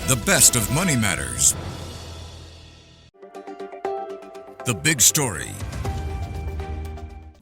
The best of Money Matters. The Big Story.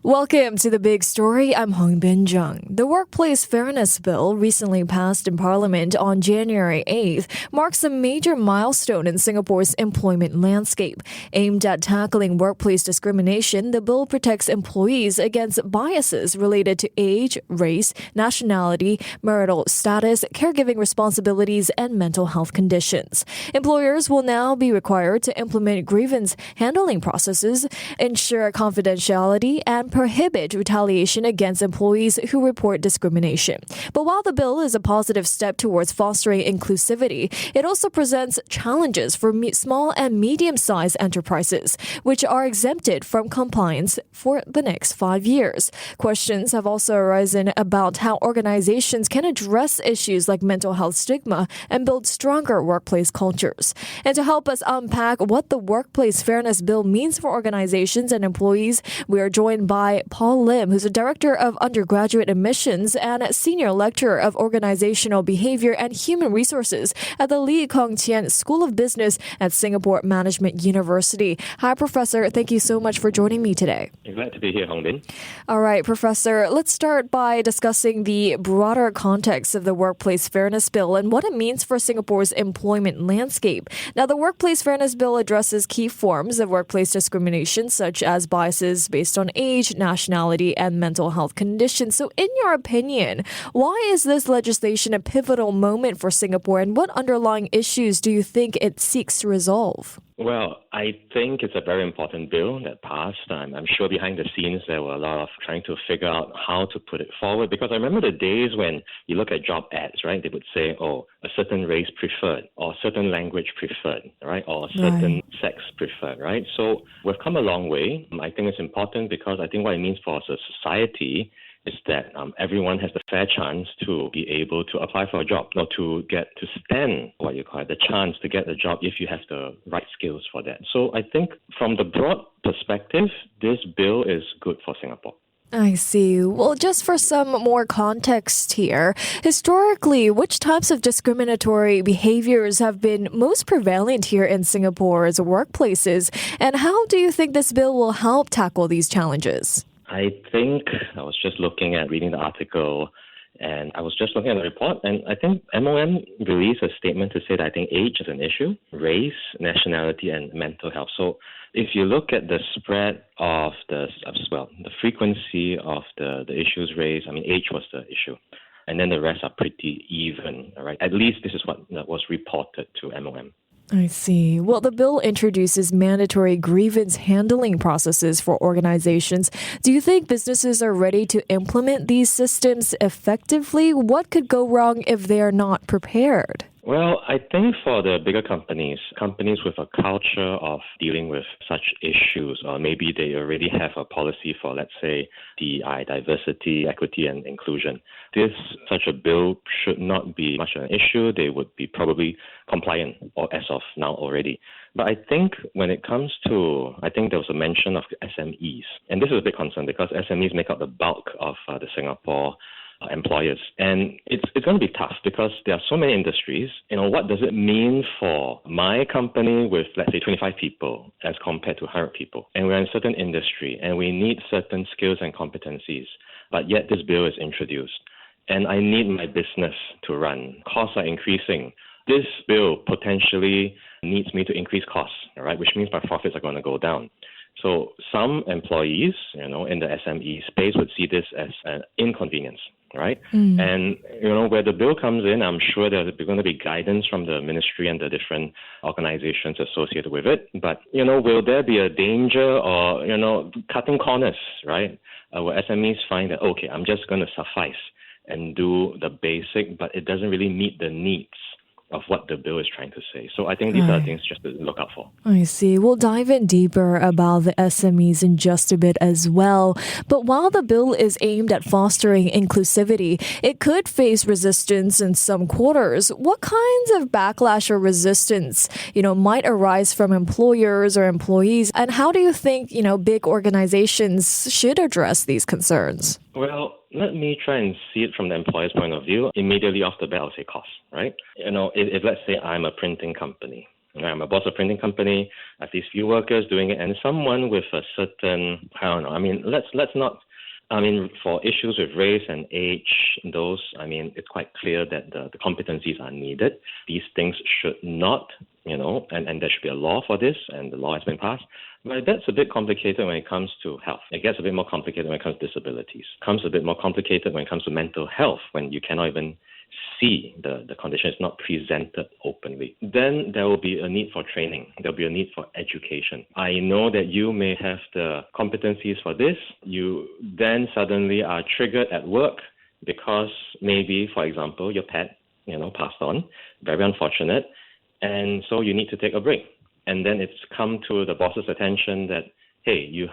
Welcome to The Big Story. I'm Hongbin Jeong. The Workplace Fairness Bill, recently passed in Parliament on January 8th, marks a major milestone in Singapore's employment landscape. Aimed at tackling workplace discrimination, the bill protects employees against biases related to age, race, nationality, marital status, caregiving responsibilities, and mental health conditions. Employers will now be required to implement grievance handling processes, ensure confidentiality, and prohibit retaliation against employees who report discrimination. But while the bill is a positive step towards fostering inclusivity, it also presents challenges for small and medium-sized enterprises, which are exempted from compliance for the next 5 years. Questions have also arisen about how organizations can address issues like mental health stigma and build stronger workplace cultures. And to help us unpack what the Workplace Fairness Bill means for organizations and employees, we are joined by Paul Lim, who's a director of undergraduate admissions and senior lecturer of organizational behavior and human resources at the Lee Kong Chian School of Business at Singapore Management University. Hi, Professor. Thank you so much for joining me today. Glad to be here, Hongbin. All right, Professor, let's start by discussing the broader context of the Workplace Fairness Bill and what it means for Singapore's employment landscape. Now, the Workplace Fairness Bill addresses key forms of workplace discrimination, such as biases based on age, nationality, and mental health conditions. So in your opinion, why is this legislation a pivotal moment for Singapore, and what underlying issues do you think it seeks to resolve? Well, I think it's a very important bill that passed. I'm sure behind the scenes there were a lot of trying to figure out how to put it forward, because I remember the days when you look at job ads, right? They would say, oh, a certain race preferred, or a certain language preferred, right? Or a certain sex preferred, right? So we've come a long way. I think it's important because I think what it means for us as a society is that everyone has the fair chance to be able to apply for a job, or to get to stand, what you call it, the chance to get a job if you have the right skills for that. So I think from the broad perspective, this bill is good for Singapore. I see. Well, just for some more context here, historically, which types of discriminatory behaviors have been most prevalent here in Singapore's workplaces, and how do you think this bill will help tackle these challenges? I think I was just reading the article, and I was just looking at the report, and I think MOM released a statement to say that I think age is an issue, race, nationality, and mental health. So if you look at the spread of the frequency of the issues raised, age was the issue. And then the rest are pretty even, all right? At least this is what was reported to MOM. I see. Well, the bill introduces mandatory grievance handling processes for organizations. Do you think businesses are ready to implement these systems effectively? What could go wrong if they are not prepared? Well, I think for the bigger companies with a culture of dealing with such issues, or maybe they already have a policy for, let's say, DEI, diversity, equity, and inclusion, such a bill should not be much of an issue. They would be probably compliant or as of now already. But I think when it comes to, I think there was a mention of SMEs, and this is a big concern because SMEs make up the bulk of the Singapore employers. And it's going to be tough because there are so many industries. What does it mean for my company with, let's say, 25 people as compared to 100 people? And we're in a certain industry and we need certain skills and competencies, but yet this bill is introduced. And I need my business to run. Costs are increasing. This bill potentially needs me to increase costs, all right, which means my profits are going to go down. So some employees, in the SME space would see this as an inconvenience, right? And, where the bill comes in, I'm sure there's going to be guidance from the ministry and the different organizations associated with it. But, will there be a danger or, cutting corners, right? Where SMEs find that, okay, I'm just going to suffice and do the basic, but it doesn't really meet the needs of what the bill is trying to say. So I think these are things just to look out for. I see. We'll dive in deeper about the SMEs in just a bit as well. But while the bill is aimed at fostering inclusivity, it could face resistance in some quarters. What kinds of backlash or resistance, might arise from employers or employees? And how do you think, big organizations should address these concerns? Well, let me try and see it from the employer's point of view. Immediately off the bat, I'll say cost, right? If let's say I'm a printing company, right? I'm a boss of a printing company, I have these few workers doing it, and someone with a certain, let's not, for issues with race and age, it's quite clear that the competencies are needed. These things should not, and there should be a law for this, and the law has been passed. But that's a bit complicated when it comes to health. It gets a bit more complicated when it comes to disabilities. It comes a bit more complicated when it comes to mental health, when you cannot even see the condition is not presented openly. Then there will be a need for training. There will be a need for education. I know that you may have the competencies for this. You then suddenly are triggered at work because maybe, for example, your pet, passed on. Very unfortunate. And so you need to take a break. And then it's come to the boss's attention that, hey, you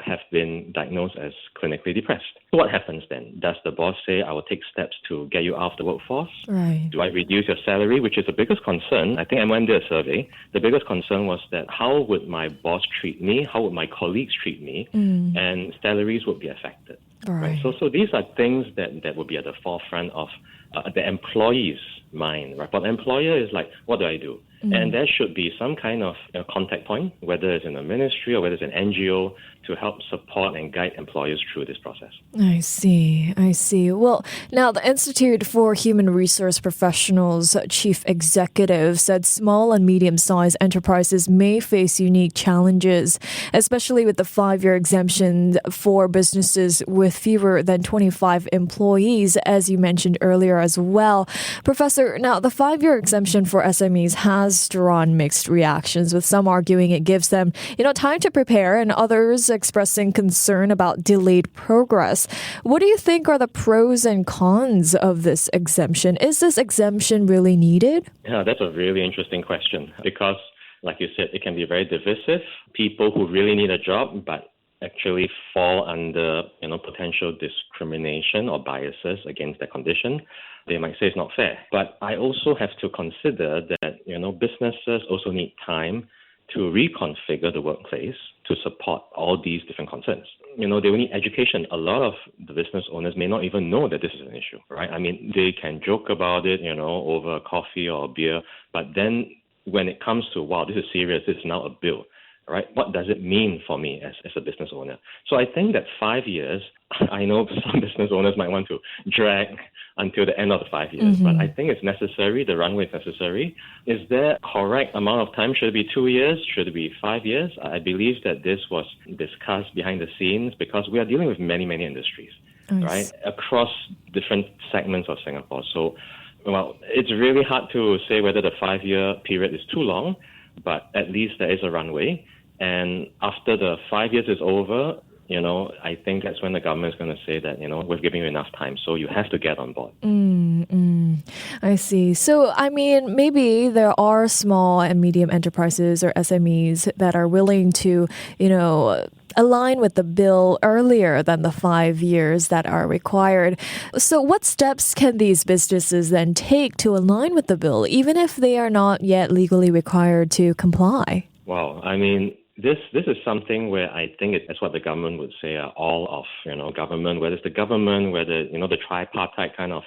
have been diagnosed as clinically depressed. What happens then? Does the boss say, I will take steps to get you out of the workforce? Right. Do I reduce your salary, which is the biggest concern? I think I went did a survey. The biggest concern was that how would my boss treat me? How would my colleagues treat me? And salaries would be affected. Right. So these are things that would be at the forefront of the employee's mind. Right? But the employer is like, what do I do? And there should be some kind of contact point, whether it's in a ministry or whether it's an NGO, to help support and guide employers through this process. I see. Well, now the Institute for Human Resource Professionals Chief Executive said small and medium-sized enterprises may face unique challenges, especially with the 5-year exemption for businesses with fewer than 25 employees, as you mentioned earlier as well. Professor, now the 5-year exemption for SMEs has drawn mixed reactions, with some arguing it gives them, time to prepare, and others expressing concern about delayed progress. What do you think are the pros and cons of this exemption? Is this exemption really needed? Yeah, that's a really interesting question because, like you said, it can be very divisive. People who really need a job but actually fall under, potential discrimination or biases against their condition, they might say it's not fair. But I also have to consider that, businesses also need time to reconfigure the workplace to support all these different concerns. They will need education. A lot of the business owners may not even know that this is an issue, right? They can joke about it, over coffee or beer, but then when it comes to, wow, this is serious, this is now a bill, right? What does it mean for me as a business owner? So I think that 5 years, I know some business owners might want to drag until the end of the 5 years, but I think it's necessary, the runway is necessary. Is there a correct amount of time? Should it be 2 years? Should it be 5 years? I believe that this was discussed behind the scenes because we are dealing with many, many industries, right? Across different segments of Singapore. So, it's really hard to say whether the 5-year period is too long, but at least there is a runway. And after the 5 years is over, I think that's when the government is going to say that, we're giving you enough time, so you have to get on board. I see. So, maybe there are small and medium enterprises or SMEs that are willing to, align with the bill earlier than the 5 years that are required. So what steps can these businesses then take to align with the bill, even if they are not yet legally required to comply? Well, this is something where I think it's what the government would say are all of, government, whether it's the government, whether, the tripartite kind of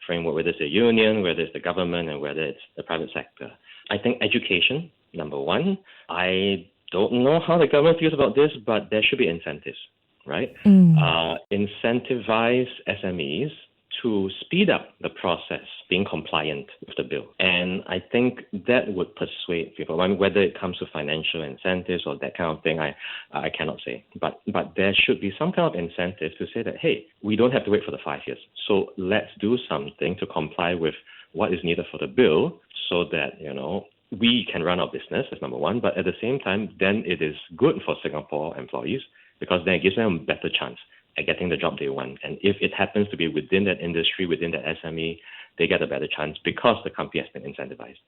framework, whether it's a union, whether it's the government, and whether it's the private sector. I think education, number one. I don't know how the government feels about this, but there should be incentives, right? Incentivize SMEs to speed up the process, being compliant with the bill. And I think that would persuade people. Whether it comes to financial incentives or that kind of thing, I cannot say. But there should be some kind of incentive to say that, hey, we don't have to wait for the 5 years. So let's do something to comply with what is needed for the bill so that, we can run our business, that's number one. But at the same time, then it is good for Singapore employees because then it gives them a better chance at getting the job they want. And if it happens to be within that industry, within the SME, they get a better chance because the company has been incentivized.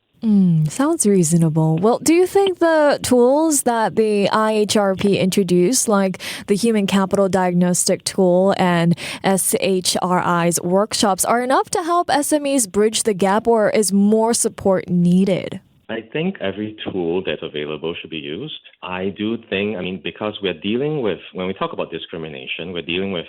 Sounds reasonable. Well, do you think the tools that the IHRP introduced, like the Human Capital Diagnostic Tool and SHRI's workshops, are enough to help SMEs bridge the gap, or is more support needed? I think every tool that's available should be used. I do think, because we're dealing with, when we talk about discrimination, we're dealing with,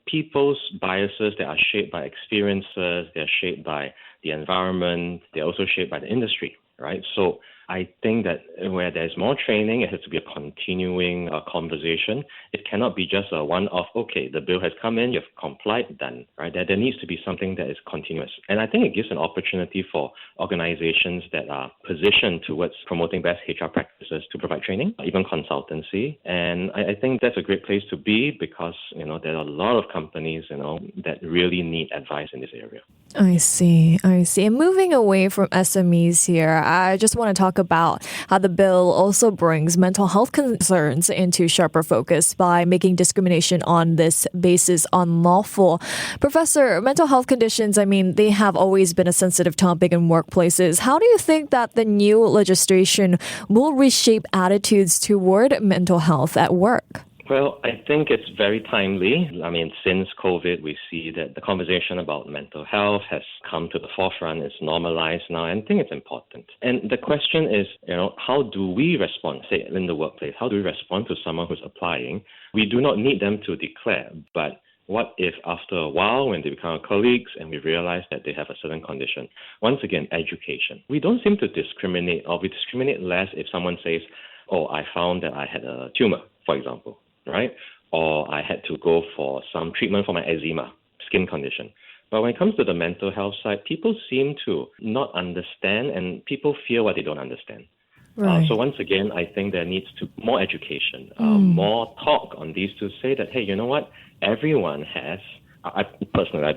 people's biases that are shaped by experiences, they're shaped by the environment, they're also shaped by the industry, right? So I think that where there's more training, it has to be a continuing conversation. It cannot be just a one-off, okay, the bill has come in, you've complied, done, right? There needs to be something that is continuous. And I think it gives an opportunity for organizations that are positioned towards promoting best HR practices to provide training, even consultancy. And I think that's a great place to be because, there are a lot of companies, that really need advice in this area. I see. And moving away from SMEs here, I just want to talk about how the bill also brings mental health concerns into sharper focus by making discrimination on this basis unlawful. Professor, mental health conditions, they have always been a sensitive topic in workplaces. How do you think that the new legislation will reshape attitudes toward mental health at work? Well, I think it's very timely. Since COVID, we see that the conversation about mental health has come to the forefront. It's normalized now, and I think it's important. And the question is, how do we respond, say, in the workplace? How do we respond to someone who's applying? We do not need them to declare, but what if after a while, when they become our colleagues and we realize that they have a certain condition? Once again, education. We don't seem to discriminate, or we discriminate less if someone says, oh, I found that I had a tumor, for example. Right? Or I had to go for some treatment for my eczema, skin condition. But when it comes to the mental health side, people seem to not understand and people fear what they don't understand. Right. So once again, I think there needs to more education, more talk on these to say that, hey, you know what? Everyone has, I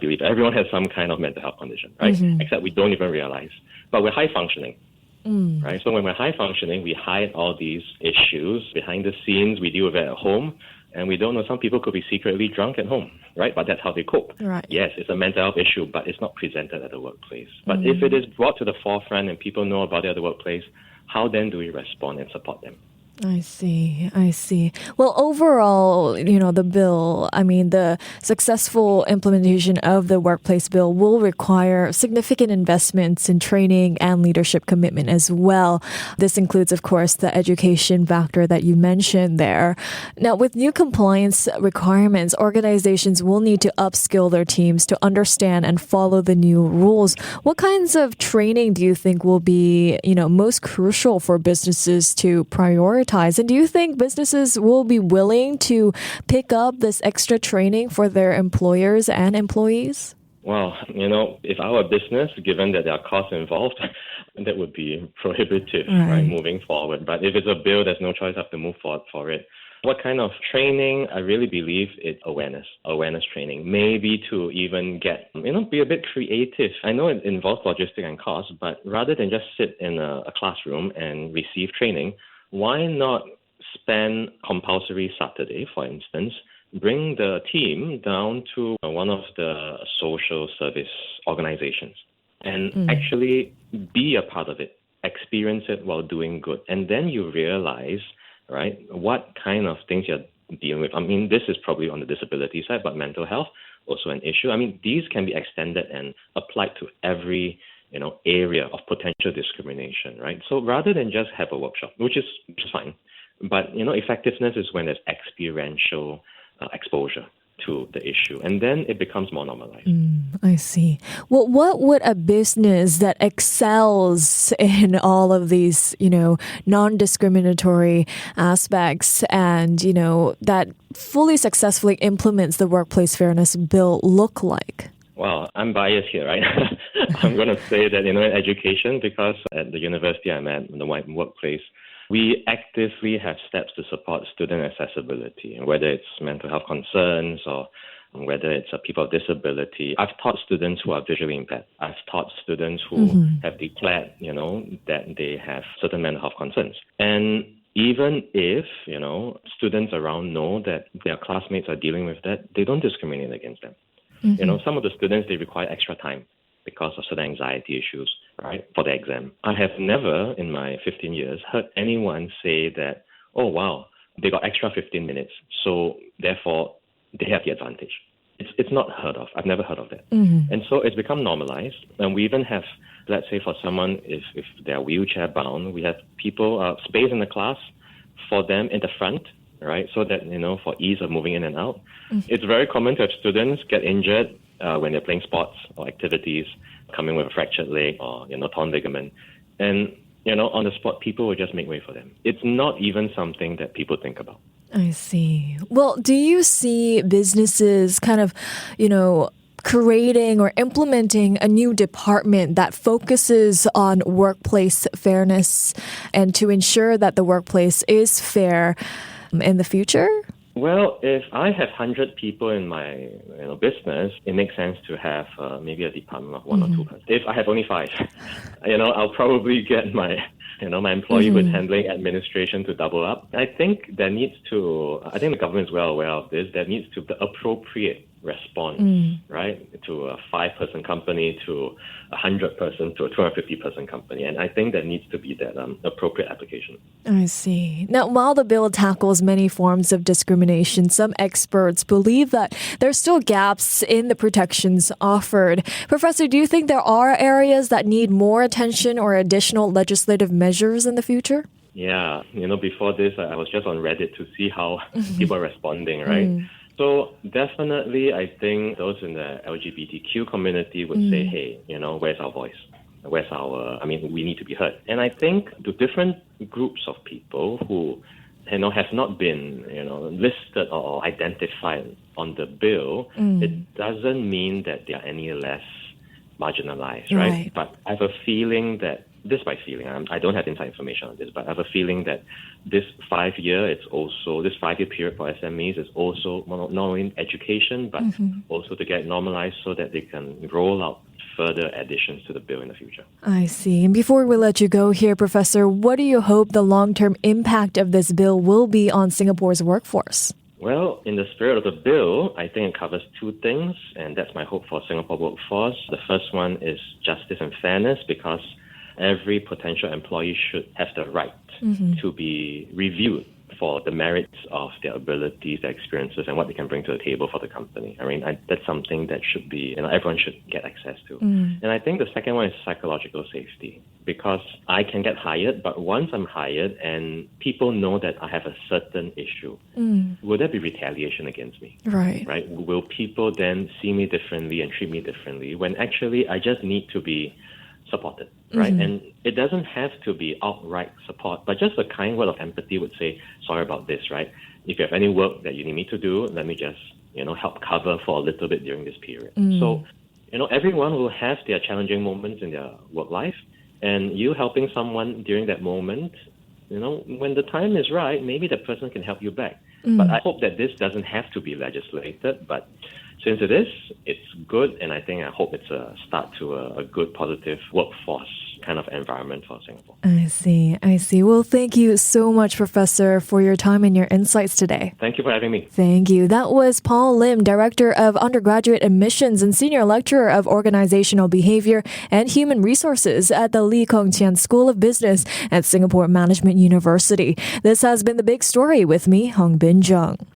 believe everyone has some kind of mental health condition, right? Except we don't even realize. But we're high functioning. Right. So when we're high functioning, we hide all these issues behind the scenes. We deal with it at home, and we don't know. Some people could be secretly drunk at home, right? But that's how they cope. Right. Yes, it's a mental health issue, but it's not presented at the workplace. But if it is brought to the forefront and people know about it at the workplace, how then do we respond and support them? I see. Well, overall, the bill, the successful implementation of the workplace bill will require significant investments in training and leadership commitment as well. This includes, of course, the education factor that you mentioned there. Now, with new compliance requirements, organizations will need to upskill their teams to understand and follow the new rules. What kinds of training do you think will be, most crucial for businesses to prioritize? And do you think businesses will be willing to pick up this extra training for their employers and employees? Well, if our business, given that there are costs involved, that would be prohibitive, right, moving forward. But if it's a bill, there's no choice, I have to move forward for it. What kind of training? I really believe it's awareness training. Maybe to even get, be a bit creative. I know it involves logistics and costs, but rather than just sit in a classroom and receive training, why not spend compulsory Saturday, for instance, bring the team down to one of the social service organizations and actually be a part of it, experience it while doing good. And then you realize, right, what kind of things you're dealing with. This is probably on the disability side, but mental health, also an issue. These can be extended and applied to every area of potential discrimination, right? So rather than just have a workshop, which is fine, but, effectiveness is when there's experiential exposure to the issue, and then it becomes more normalized. I see. Well, what would a business that excels in all of these, non-discriminatory aspects and, that fully successfully implements the workplace fairness bill look like? Well, I'm biased here, right? I'm going to say that, in education, because at the university I'm at, in the workplace, we actively have steps to support student accessibility, whether it's mental health concerns or whether it's people with disability. I've taught students who are visually impaired. I've taught students who have declared, that they have certain mental health concerns. And even if, students around know that their classmates are dealing with that, they don't discriminate against them. Some of the students, they require extra time because of certain anxiety issues, right, for the exam. I have never, in my 15 years, heard anyone say that, oh, wow, they got extra 15 minutes, so therefore they have the advantage. It's not heard of. I've never heard of that. And so it's become normalized. And we even have, let's say for someone, if they're wheelchair bound, we have people, space in the class for them in the front, right? So that, for ease of moving in and out. It's very common to have students get injured when they're playing sports or activities, coming with a fractured leg or, torn ligament. And, on the spot, people will just make way for them. It's not even something that people think about. I see. Well, do you see businesses kind of, creating or implementing a new department that focuses on workplace fairness and to ensure that the workplace is fair in the future? Well, if I have 100 people in my business, it makes sense to have maybe a department of 1 or 2 persons. If I have only 5, I'll probably get my employee with handling administration to double up. I think the government is well aware of this. There needs to be appropriate response, right, to a 5-person company, to a 100-person, to a 250-person company. And I think there needs to be that appropriate application. I see. Now, while the bill tackles many forms of discrimination, some experts believe that there's still gaps in the protections offered. Professor, do you think there are areas that need more attention or additional legislative measures in the future? Yeah. Before this, I was just on Reddit to see how people are responding, right? So definitely, I think those in the LGBTQ community would say, hey, where's our voice? We need to be heard. And I think the different groups of people who, have not been, listed or identified on the bill, it doesn't mean that they are any less marginalized, right? But I have a feeling that, I don't have inside information on this, but I have a feeling that this 5-year period for SMEs is also not only education, but also to get normalized so that they can roll out further additions to the bill in the future. I see. And before we let you go here, Professor, what do you hope the long-term impact of this bill will be on Singapore's workforce? Well, in the spirit of the bill, I think it covers 2 things, and that's my hope for Singapore workforce. The first one is justice and fairness, because every potential employee should have the right to be reviewed for the merits of their abilities, their experiences, and what they can bring to the table for the company. That's something that should be, everyone should get access to. And I think the second one is psychological safety, because I can get hired, but once I'm hired and people know that I have a certain issue, will there be retaliation against me? Right? Will people then see me differently and treat me differently when actually I just need to be supported, right? And it doesn't have to be outright support, but just a kind word of empathy would say, sorry about this, right? If you have any work that you need me to do, let me just, help cover for a little bit during this period. So, everyone will have their challenging moments in their work life, and you helping someone during that moment, when the time is right, maybe that person can help you back. But I hope that this doesn't have to be legislated, but since it is, it's good, and I hope it's a start to a good, positive workforce kind of environment for Singapore. I see. Well, thank you so much, Professor, for your time and your insights today. Thank you for having me. Thank you. That was Paul Lim, Director of Undergraduate Admissions and Senior Lecturer of Organisational Behaviour and Human Resources at the Lee Kong Chian School of Business at Singapore Management University. This has been The Big Story with me, Hongbin Jeong.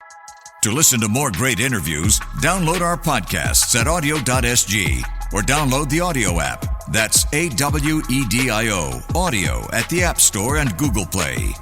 To listen to more great interviews, download our podcasts at audio.sg or download the audio app. That's AWEDIO, audio at the App Store and Google Play.